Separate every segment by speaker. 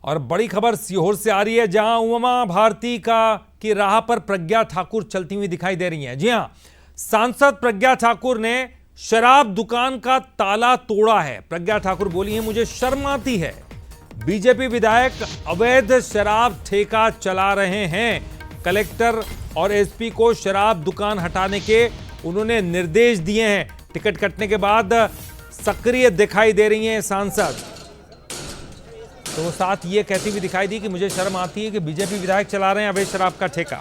Speaker 1: और बड़ी खबर सीहोर से आ रही है, जहां उमा भारती की राह पर प्रज्ञा ठाकुर चलती हुई दिखाई दे रही हैं। जी हां, सांसद प्रज्ञा ठाकुर ने शराब दुकान का ताला तोड़ा है। प्रज्ञा ठाकुर बोली है, मुझे शर्म आती है, बीजेपी विधायक अवैध शराब ठेका चला रहे हैं। कलेक्टर और एसपी को शराब दुकान हटाने के उन्होंने निर्देश दिए हैं। टिकट कटने के बाद सक्रिय दिखाई दे रही हैं सांसद। तो साथ ये कहती हुई दिखाई दी कि मुझे शर्म आती है कि बीजेपी विधायक चला रहे हैं अवैध शराब का ठेका।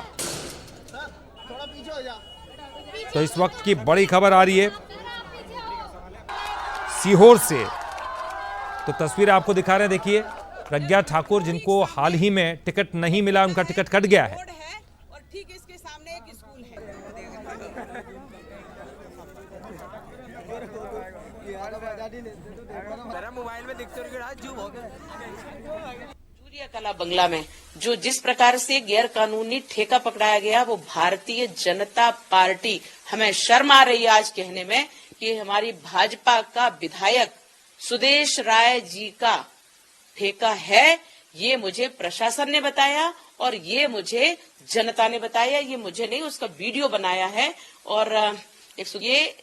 Speaker 1: तो इस वक्त की बड़ी खबर आ रही है सीहोर से। तो तस्वीर आपको दिखा रहे हैं, देखिए प्रज्ञा ठाकुर, जिनको हाल ही में टिकट नहीं मिला, उनका टिकट कट गया है।
Speaker 2: और ठीक इसके सामने एक स्कूल है। मोबाइल में दिखते सूर्य कला बंगला में जिस प्रकार से गैर कानूनी ठेका पकड़ाया गया, वो भारतीय जनता पार्टी, हमें शर्म आ रही है आज कहने में कि हमारी भाजपा का विधायक सुदेश राय जी का ठेका है। ये मुझे प्रशासन ने बताया और ये मुझे जनता ने बताया, ये मुझे नहीं, उसका वीडियो बनाया है। और ये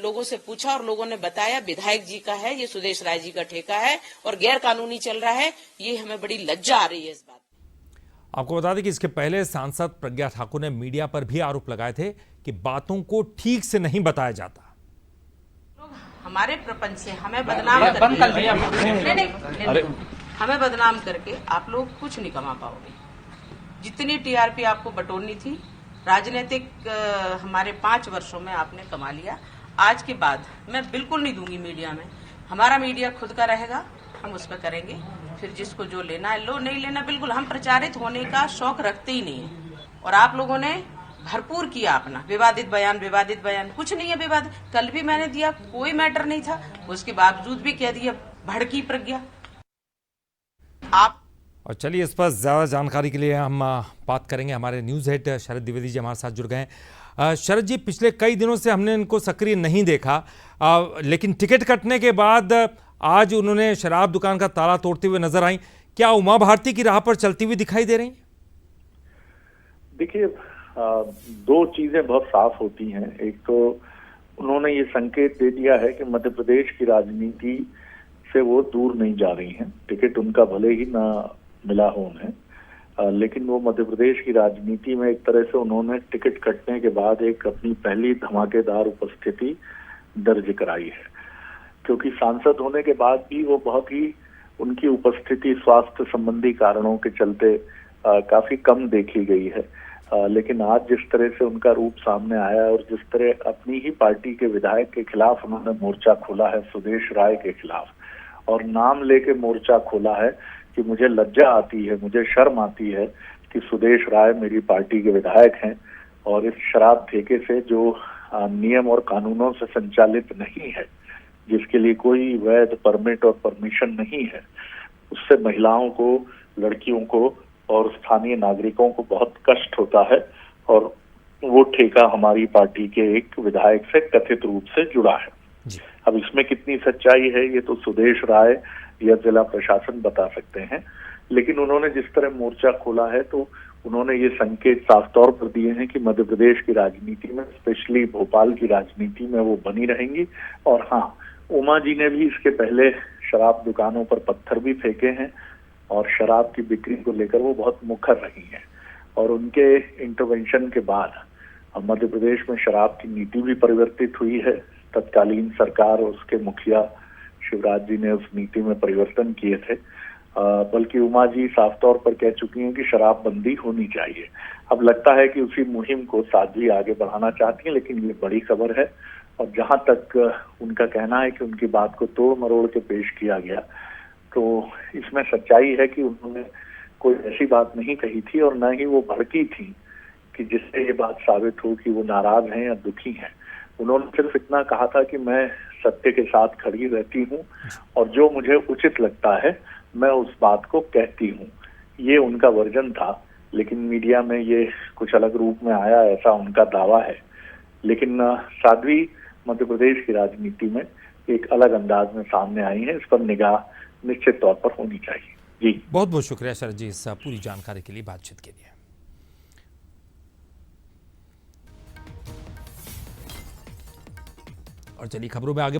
Speaker 2: लोगों से पूछा और लोगों ने बताया विधायक जी का है, ये सुदेश राय जी का ठेका है और गैर कानूनी चल रहा है। ये हमें बड़ी लज्जा आ रही है इस बात।
Speaker 1: आपको बता दें कि इसके पहले सांसद प्रज्ञा ठाकुर ने मीडिया पर भी आरोप लगाए थे कि बातों को ठीक से नहीं बताया जाता।
Speaker 2: हमारे प्रपंच से हमें बदनाम करके हमें बदनाम करके आप लोग कुछ नहीं कमा पाओगे। जितनी टीआरपी आपको बटोरनी थी, राजनीतिक हमारे 5 वर्षों में आपने कमा लिया। आज के बाद मैं बिल्कुल नहीं दूंगी मीडिया में। हमारा मीडिया खुद का रहेगा, हम उस पर करेंगे। फिर जिसको जो लेना है लो, नहीं लेना बिल्कुल। हम प्रचारित होने का शौक रखते ही नहीं है। और आप लोगों ने भरपूर किया अपना विवादित बयान कुछ नहीं है विवाद। कल भी मैंने दिया, कोई मैटर नहीं था, उसके बावजूद भी कह दिया भड़की प्रज्ञा। आप
Speaker 1: और चलिए, इस पर ज़्यादा जानकारी के लिए हम बात करेंगे। हमारे न्यूज़ हेड शरद द्विवेदी जी हमारे साथ जुड़ गए हैं। शरद जी, पिछले कई दिनों से हमने इनको सक्रिय नहीं देखा, लेकिन टिकट कटने के बाद आज उन्होंने शराब दुकान का ताला तोड़ते हुए नजर आई। क्या उमा भारती की राह पर चलती हुई दिखाई दे रही हैं?
Speaker 3: देखिए, 2 चीजें बहुत साफ होती हैं। एक तो उन्होंने ये संकेत दे दिया है कि मध्य प्रदेश की राजनीति से वो दूर नहीं जा रही हैं। टिकट उनका भले ही ना मिला हो उन्हें, लेकिन वो मध्य प्रदेश की राजनीति में एक तरह से उन्होंने टिकट कटने के बाद एक अपनी पहली धमाकेदार उपस्थिति दर्ज कराई है। क्योंकि सांसद होने के बाद भी वो बहुत ही उनकी उपस्थिति स्वास्थ्य संबंधी कारणों के चलते काफी कम देखी गई है। लेकिन आज जिस तरह से उनका रूप सामने आया और जिस तरह अपनी ही पार्टी के विधायक के खिलाफ उन्होंने मोर्चा खोला है, सुदेश राय के खिलाफ, और नाम लेके मोर्चा खोला है कि मुझे लज्जा आती है, मुझे शर्म आती है कि सुदेश राय मेरी पार्टी के विधायक हैं और इस शराब ठेके से जो नियम और कानूनों से संचालित नहीं है, जिसके लिए कोई वैध परमिट और परमिशन नहीं है, उससे महिलाओं को, लड़कियों को और स्थानीय नागरिकों को बहुत कष्ट होता है। और वो ठेका हमारी पार्टी के एक विधायक से कथित रूप से जुड़ा है। अब इसमें कितनी सच्चाई है ये तो सुदेश राय या जिला प्रशासन बता सकते हैं। लेकिन उन्होंने जिस तरह मोर्चा खोला है तो उन्होंने ये संकेत साफ तौर पर दिए हैं कि मध्य प्रदेश की राजनीति में, स्पेशली भोपाल की राजनीति में वो बनी रहेंगी। और हाँ, उमा जी ने भी इसके पहले शराब दुकानों पर पत्थर भी फेंके हैं और शराब की बिक्री को लेकर वो बहुत मुखर रही हैं। और उनके इंटरवेंशन के बाद मध्य प्रदेश में शराब की नीति भी परिवर्तित हुई है। तत्कालीन सरकार और उसके मुखिया शिवराज जी ने उस नीति में परिवर्तन किए थे। बल्कि उमा जी साफ तौर पर कह चुकी हैं कि शराब बंदी होनी चाहिए। अब लगता है कि उसी मुहिम को साध्वी आगे बढ़ाना चाहती हैं, लेकिन ये बड़ी खबर है। और जहां तक उनका कहना है कि उनकी बात को तोड़ मरोड़ के पेश किया गया, तो इसमें सच्चाई है कि उन्होंने कोई ऐसी बात नहीं कही थी और न ही वो भड़की थी कि जिससे ये बात साबित हो कि वो नाराज हैं या दुखी हैं। उन्होंने सिर्फ इतना कहा था कि मैं सत्य के साथ खड़ी रहती हूँ और जो मुझे उचित लगता है मैं उस बात को कहती हूँ। ये उनका वर्जन था। लेकिन मीडिया में ये कुछ अलग रूप में आया, ऐसा उनका दावा है। लेकिन साध्वी मध्य प्रदेश की राजनीति में एक अलग अंदाज में सामने आई है। इस पर निगाह निश्चित तौर पर होनी चाहिए। जी,
Speaker 1: बहुत बहुत शुक्रिया शरद जी इस पूरी जानकारी के लिए, बातचीत के लिए। और चलिए खबरों में आगे